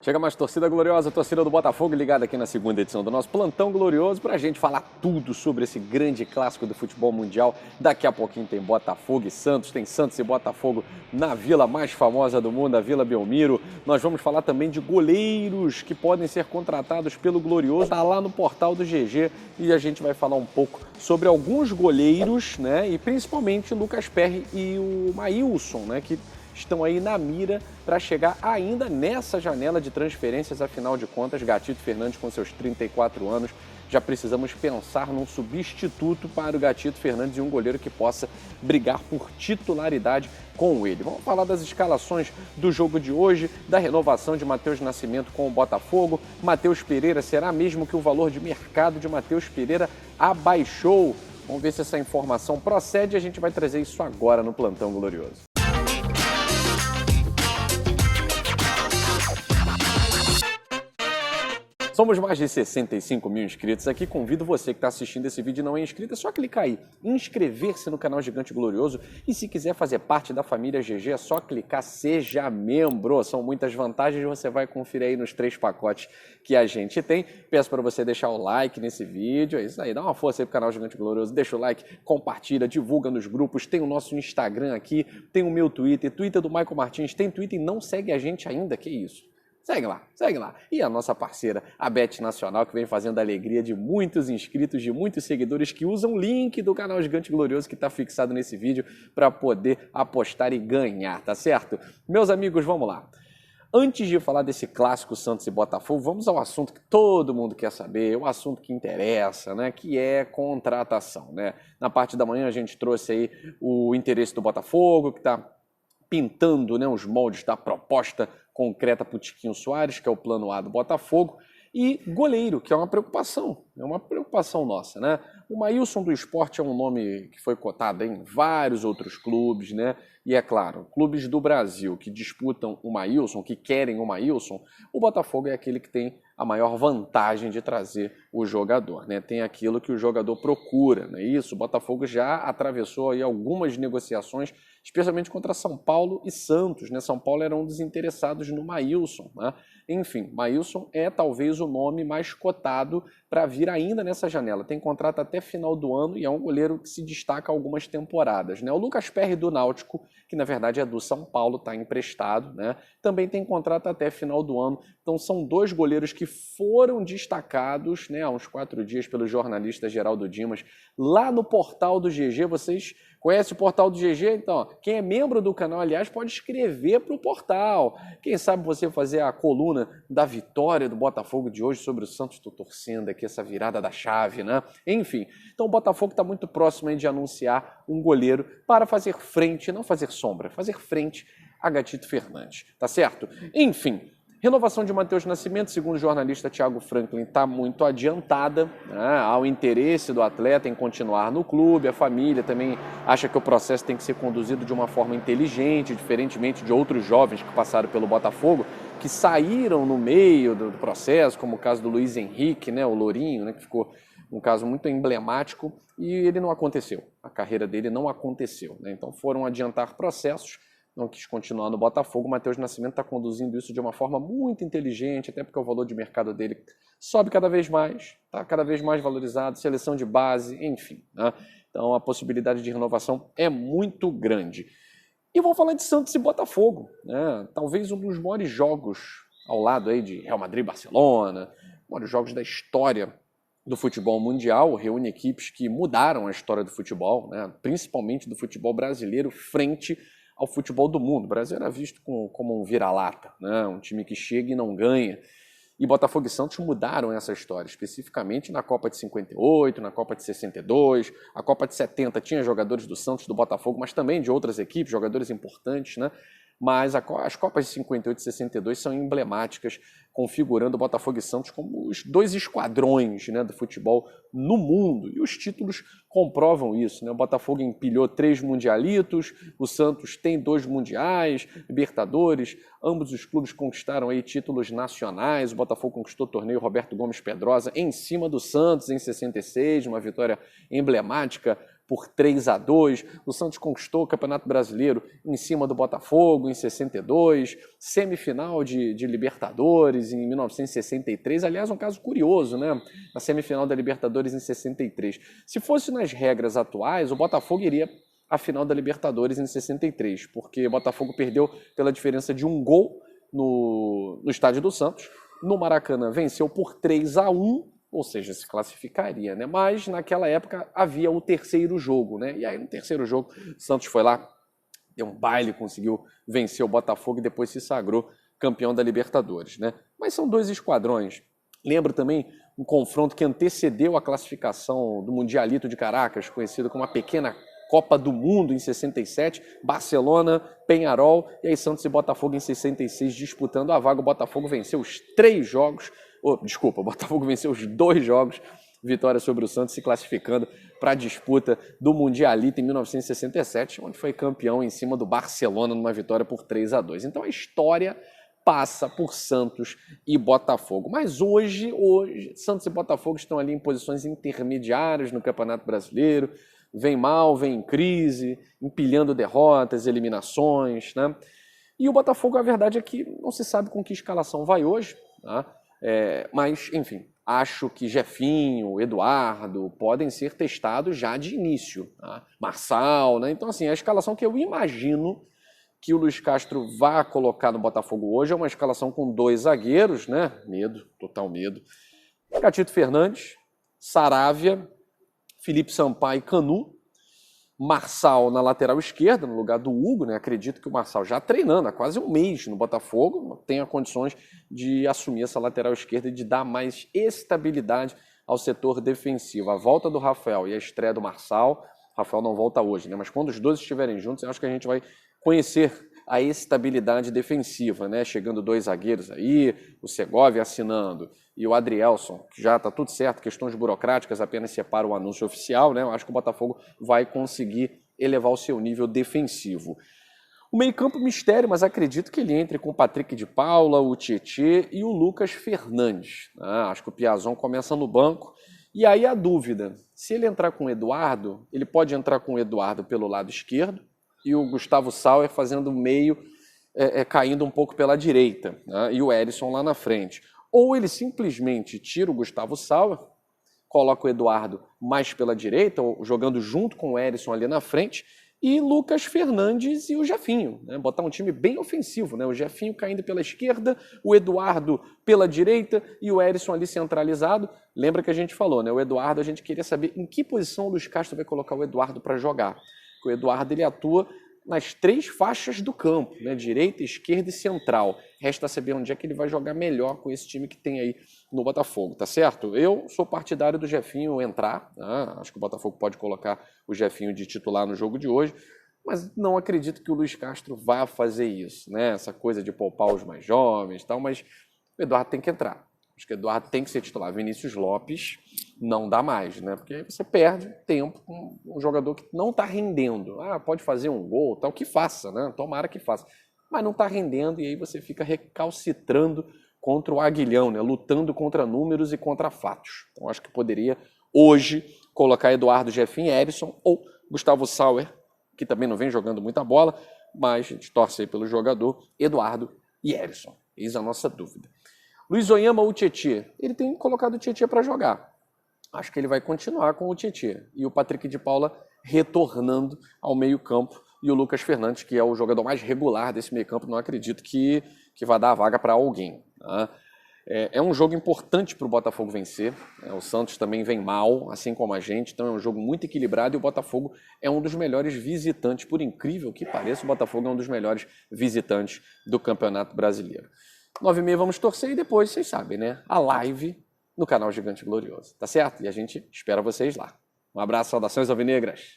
Chega mais torcida gloriosa, torcida do Botafogo ligada aqui na segunda edição do nosso Plantão Glorioso para a gente falar tudo sobre esse grande clássico do futebol mundial. Daqui a pouquinho tem Botafogo e Santos, tem Santos e Botafogo na vila mais famosa do mundo, a Vila Belmiro. Nós vamos falar também de goleiros que podem ser contratados pelo Glorioso. Está lá no portal do GG e a gente vai falar um pouco sobre alguns goleiros, né? E principalmente Lucas Perry e o Maílson, né? Que estão aí na mira para chegar ainda nessa janela de transferências. Afinal de contas, Gatito Fernandes com seus 34 anos, já precisamos pensar num substituto para o Gatito Fernandes e um goleiro que possa brigar por titularidade com ele. Vamos falar das escalações do jogo de hoje, da renovação de Matheus Nascimento com o Botafogo. Matheus Pereira, será mesmo que o valor de mercado de Matheus Pereira abaixou? Vamos ver se essa informação procede e a gente vai trazer isso agora no Plantão Glorioso. Somos mais de 65 mil inscritos aqui. Convido você que está assistindo esse vídeo e não é inscrito, é só clicar aí, inscrever-se no canal Gigante Glorioso. E se quiser fazer parte da família GG, é só clicar Seja Membro. São muitas vantagens, você vai conferir aí nos 3 pacotes que a gente tem. Peço para você deixar o like nesse vídeo, é isso aí, dá uma força aí pro canal Gigante Glorioso, deixa o like, compartilha, divulga nos grupos. Tem o nosso Instagram aqui, tem o meu Twitter do Michael Martins, tem Twitter e não segue a gente ainda, que isso? Segue lá, segue lá. E a nossa parceira, a Bet Nacional, que vem fazendo a alegria de muitos inscritos, de muitos seguidores que usam o link do canal Gigante Glorioso que está fixado nesse vídeo para poder apostar e ganhar, tá certo? Meus amigos, vamos lá. Antes de falar desse clássico Santos e Botafogo, vamos ao assunto que todo mundo quer saber, o assunto que interessa, né? Que é contratação, né? Na parte da manhã a gente trouxe aí o interesse do Botafogo, que está pintando, né, os moldes da proposta concreta para o Tiquinho Soares, que é o plano A do Botafogo, e goleiro, que é uma preocupação nossa, né? O Maílson do Sport é um nome que foi cotado em vários outros clubes, né? E é claro, clubes do Brasil que disputam o Maílson, que querem o Maílson, o Botafogo é aquele que tem a maior vantagem de trazer o jogador, né? Tem aquilo que o jogador procura, né? Isso, o Botafogo já atravessou aí algumas negociações, especialmente contra São Paulo e Santos, né? São Paulo era um dos interessados no Maílson, né? Enfim, Maílson é talvez o nome mais cotado para vir ainda nessa janela. Tem contrato até final do ano e é um goleiro que se destaca algumas temporadas, né? O Lucas Perry do Náutico, que na verdade é do São Paulo, está emprestado, né? Também tem contrato até final do ano. Então são 2 goleiros que foram destacados, né, há uns 4 dias pelo jornalista Geraldo Dimas, lá no portal do GG. Vocês conhecem o portal do GG? Então, ó, quem é membro do canal, aliás, pode escrever para o portal. Quem sabe você fazer a coluna da vitória do Botafogo de hoje sobre o Santos. Estou torcendo aqui essa virada da chave, né? Enfim, então o Botafogo está muito próximo aí de anunciar um goleiro para fazer frente, não fazer sombra, fazer frente a Gatito Fernandes, tá certo? Enfim, renovação de Matheus Nascimento, segundo o jornalista Thiago Franklin, está muito adiantada, né? Há o interesse do atleta em continuar no clube, a família também acha que o processo tem que ser conduzido de uma forma inteligente, diferentemente de outros jovens que passaram pelo Botafogo, que saíram no meio do processo, como o caso do Luiz Henrique, né? O Lourinho, né? Que ficou um caso muito emblemático e ele não aconteceu, a carreira dele não aconteceu, né? Então foram adiantar processos, não quis continuar no Botafogo. O Matheus Nascimento está conduzindo isso de uma forma muito inteligente, até porque o valor de mercado dele sobe cada vez mais, está cada vez mais valorizado, seleção de base, enfim, né? Então a possibilidade de renovação é muito grande. E vamos falar de Santos e Botafogo, né? Talvez um dos maiores jogos ao lado aí de Real Madrid e Barcelona, um dos jogos da história do futebol mundial, reúne equipes que mudaram a história do futebol, né? Principalmente do futebol brasileiro, frente ao futebol do mundo. O Brasil era visto como um vira-lata, né? Um time que chega e não ganha. E Botafogo e Santos mudaram essa história, especificamente na Copa de 58, na Copa de 62, a Copa de 70 tinha jogadores do Santos, do Botafogo, mas também de outras equipes, jogadores importantes, né? Mas as Copas de 58 e 62 são emblemáticas, configurando o Botafogo e Santos como os 2 esquadrões, né, do futebol no mundo. E os títulos comprovam isso, né? O Botafogo empilhou 3 mundialitos, o Santos tem 2 mundiais, Libertadores, ambos os clubes conquistaram aí títulos nacionais. O Botafogo conquistou o torneio Roberto Gomes Pedrosa em cima do Santos em 66, uma vitória emblemática por 3-2. O Santos conquistou o Campeonato Brasileiro em cima do Botafogo em 62, semifinal de Libertadores em 1963. Aliás, um caso curioso, né? A semifinal da Libertadores em 63. Se fosse nas regras atuais, o Botafogo iria à final da Libertadores em 63, porque o Botafogo perdeu pela diferença de um gol no Estádio do Santos. No Maracanã venceu por 3-1, ou seja, se classificaria, né? Mas naquela época havia o terceiro jogo, né? E aí no terceiro jogo, o Santos foi lá, deu um baile, conseguiu vencer o Botafogo e depois se sagrou campeão da Libertadores, né? Mas são dois esquadrões. Lembro também um confronto que antecedeu a classificação do Mundialito de Caracas, conhecido como a Pequena Copa do Mundo em 67, Barcelona, Peñarol, e aí Santos e Botafogo em 66 disputando a vaga. O Botafogo venceu os 3 jogos, o Botafogo venceu os 2 jogos, vitória sobre o Santos, se classificando para a disputa do Mundialito em 1967, onde foi campeão em cima do Barcelona numa vitória por 3-2. Então a história passa por Santos e Botafogo. Mas hoje Santos e Botafogo estão ali em posições intermediárias no Campeonato Brasileiro, vem mal, vem em crise, empilhando derrotas, eliminações, né? E o Botafogo, a verdade é que não se sabe com que escalação vai hoje, tá? Mas, enfim, acho que Jefinho, Eduardo podem ser testados já de início, tá? Marçal, né? Então, assim, a escalação que eu imagino que o Luiz Castro vá colocar no Botafogo hoje é uma escalação com 2 zagueiros, né? Medo, total medo. Gatito Fernandes, Saravia, Felipe Sampaio e Canu, Marçal na lateral esquerda, no lugar do Hugo, né? Acredito que o Marçal já treinando há quase um mês no Botafogo, tenha condições de assumir essa lateral esquerda e de dar mais estabilidade ao setor defensivo. A volta do Rafael e a estreia do Marçal, Rafael não volta hoje, né? Mas quando os dois estiverem juntos, eu acho que a gente vai conhecer a estabilidade defensiva, né? Chegando 2 zagueiros aí, o Segovia assinando e o Adrielson, que já está tudo certo, questões burocráticas apenas separam o anúncio oficial, né? Eu acho que o Botafogo vai conseguir elevar o seu nível defensivo. O meio-campo mistério, mas acredito que ele entre com o Patrick de Paula, o Tietê e o Lucas Fernandes. Acho que o Piazon começa no banco. E aí a dúvida, se ele entrar com o Eduardo, ele pode entrar com o Eduardo pelo lado esquerdo e o Gustavo Sauer fazendo meio, caindo um pouco pela direita, né? E o Erisson lá na frente. Ou ele simplesmente tira o Gustavo Sauer, coloca o Eduardo mais pela direita, ou jogando junto com o Erisson ali na frente, e Lucas Fernandes e o Jefinho, né? Botar um time bem ofensivo, né? O Jefinho caindo pela esquerda, o Eduardo pela direita e o Erisson ali centralizado. Lembra que a gente falou, né? O Eduardo, a gente queria saber em que posição o Luiz Castro vai colocar o Eduardo para jogar. Porque o Eduardo ele atua nas 3 faixas do campo, né? Direita, esquerda e central. Resta saber onde é que ele vai jogar melhor com esse time que tem aí no Botafogo, tá certo? Eu sou partidário do Jefinho entrar, né? Acho que o Botafogo pode colocar o Jefinho de titular no jogo de hoje, mas não acredito que o Luiz Castro vá fazer isso, né? Essa coisa de poupar os mais jovens e tal, mas o Eduardo tem que entrar. Acho que o Eduardo tem que ser titular. Vinícius Lopes não dá mais, né? Porque aí você perde tempo com um jogador que não está rendendo. Pode fazer um gol, tal, que faça, né? Tomara que faça. Mas não está rendendo e aí você fica recalcitrando contra o aguilhão, né? Lutando contra números e contra fatos. Então acho que poderia hoje colocar Eduardo, Jefinho, Erisson ou Gustavo Sauer, que também não vem jogando muita bola, mas a gente torce aí pelo jogador, Eduardo e Erisson. Eis a nossa dúvida. Luiz Oyama ou Tietê? Ele tem colocado o Tietê para jogar. Acho que ele vai continuar com o Tietê. E o Patrick de Paula retornando ao meio-campo. E o Lucas Fernandes, que é o jogador mais regular desse meio-campo, não acredito que vai dar a vaga para alguém. Tá? É um jogo importante para o Botafogo vencer. O Santos também vem mal, assim como a gente. Então é um jogo muito equilibrado e o Botafogo é um dos melhores visitantes. Por incrível que pareça, o Botafogo é um dos melhores visitantes do Campeonato Brasileiro. 9h30 vamos torcer e depois, vocês sabem, né? A live no canal Gigante Glorioso, tá certo? E a gente espera vocês lá. Um abraço, saudações alvinegras!